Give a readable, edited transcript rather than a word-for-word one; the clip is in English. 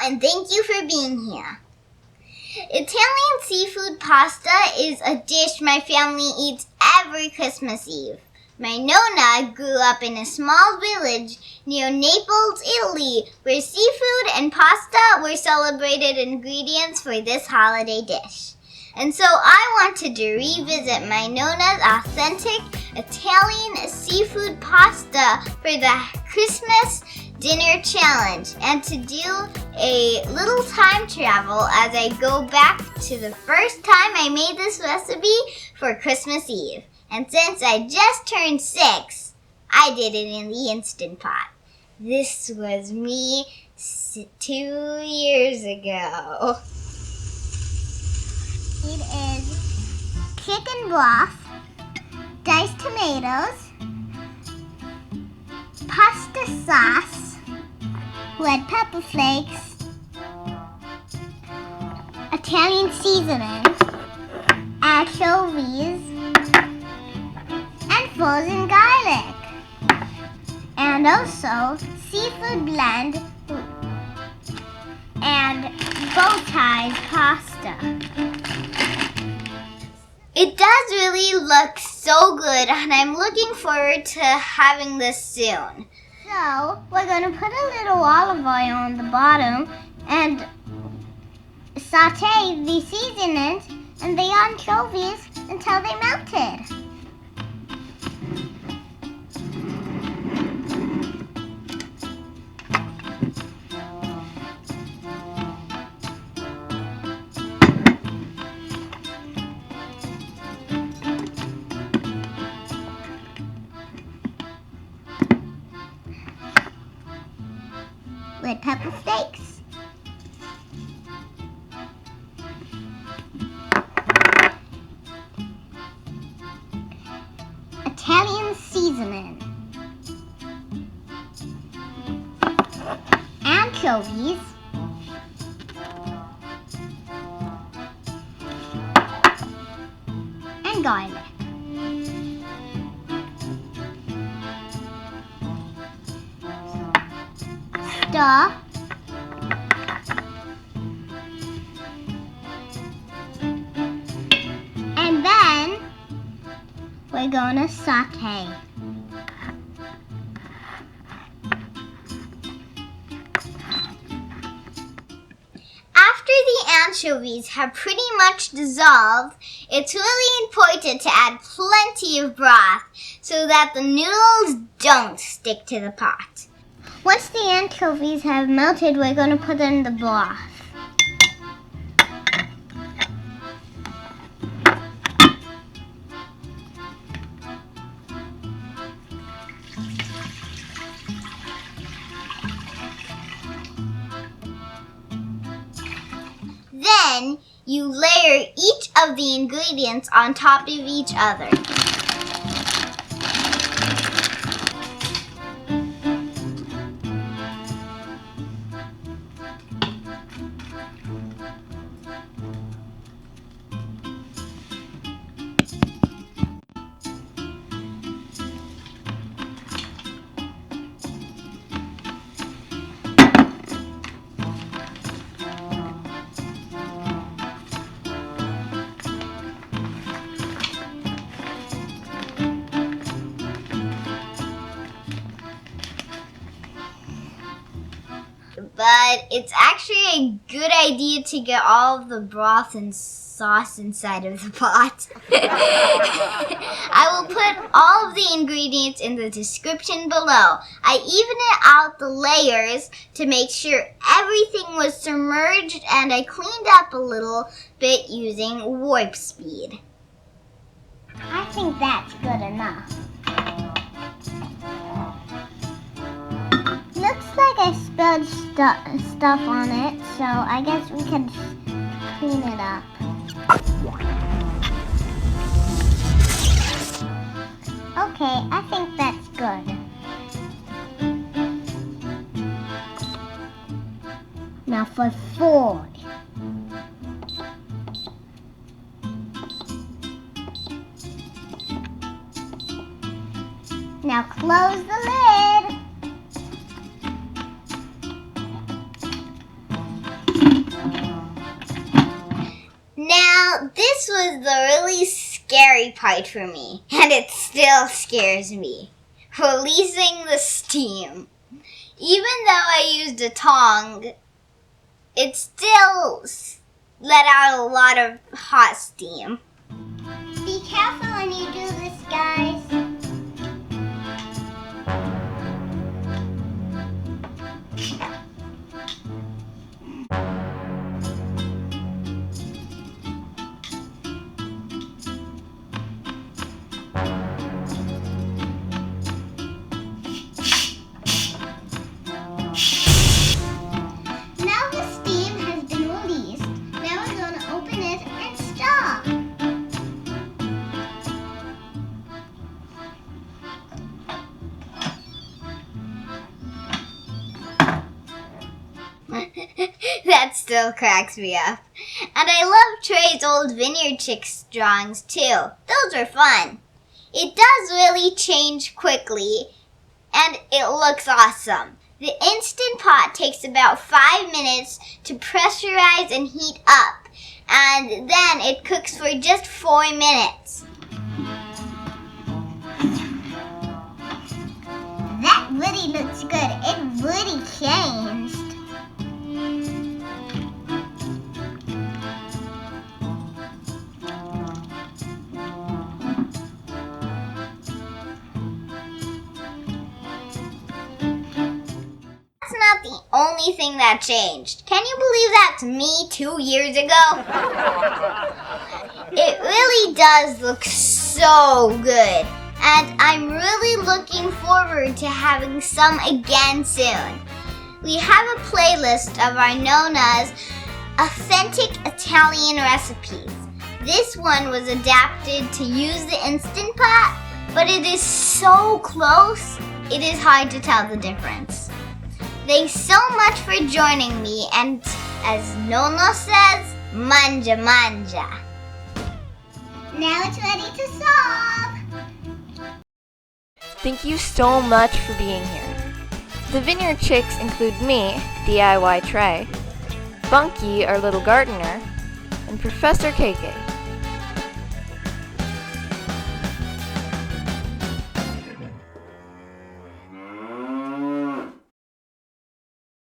and thank you for being here. Italian seafood pasta is a dish my family eats every Christmas Eve. My Nonna grew up in a small village near Naples, Italy, where seafood and pasta were celebrated ingredients for this holiday dish. And so I wanted to revisit my Nonna's authentic Italian seafood pasta for the Christmas dinner challenge and to do a little time travel as I go back to the first time I made this recipe for Christmas Eve. And since I just turned 6, I did it in the Instant Pot. This was me 2 years ago. It is chicken broth, diced tomatoes, pasta sauce, red pepper flakes, Italian seasoning, anchovies, and frozen garlic, and also seafood blend and bow ties pasta. It does really look so good, and I'm looking forward to having this soon. So, we're going to put a little olive oil on the bottom and saute the seasonings and the anchovies until they melted. Red pepper flakes, Italian seasoning, anchovies, and garlic. Stir. And then we're gonna saute. After the anchovies have pretty much dissolved, it's really important to add plenty of broth so that the noodles don't stick to the pot. Once the anchovies have melted, we're going to put in the broth. Then you layer each of the ingredients on top of each other. But it's actually a good idea to get all of the broth and sauce inside of the pot. I will put all of the ingredients in the description below. I evened out the layers to make sure everything was submerged, and I cleaned up a little bit using warp speed. I think that's good enough. Looks like I spilled stuff on it, so I guess we can clean it up. Okay, I think that's good. Now for food. Now close the lid. Now, this was the really scary part for me, and it still scares me. Releasing the steam. Even though I used a tong, it still let out a lot of hot steam. Be careful when you do this, guys. Now the steam has been released. Now we're going to open it and stop. That still cracks me up. And I love Trey's old Vineyard Chicks drawings too. Those are fun. It does really change quickly, and it looks awesome. The Instant Pot takes about 5 minutes to pressurize and heat up, and then it cooks for just 4 minutes. That really looks good. It really changed. That's not the only thing that changed. Can you believe that's me 2 years ago? It really does look so good. And I'm really looking forward to having some again soon. We have a playlist of our Nonna's authentic Italian recipes. This one was adapted to use the Instant Pot, but it is so close, it is hard to tell the difference. Thanks so much for joining me, and as Nonna says, mangia mangia. Now it's ready to serve. Thank you so much for being here. The Vineyard Chicks include me, DIY Trey, Bunky, our little gardener, and Professor KK.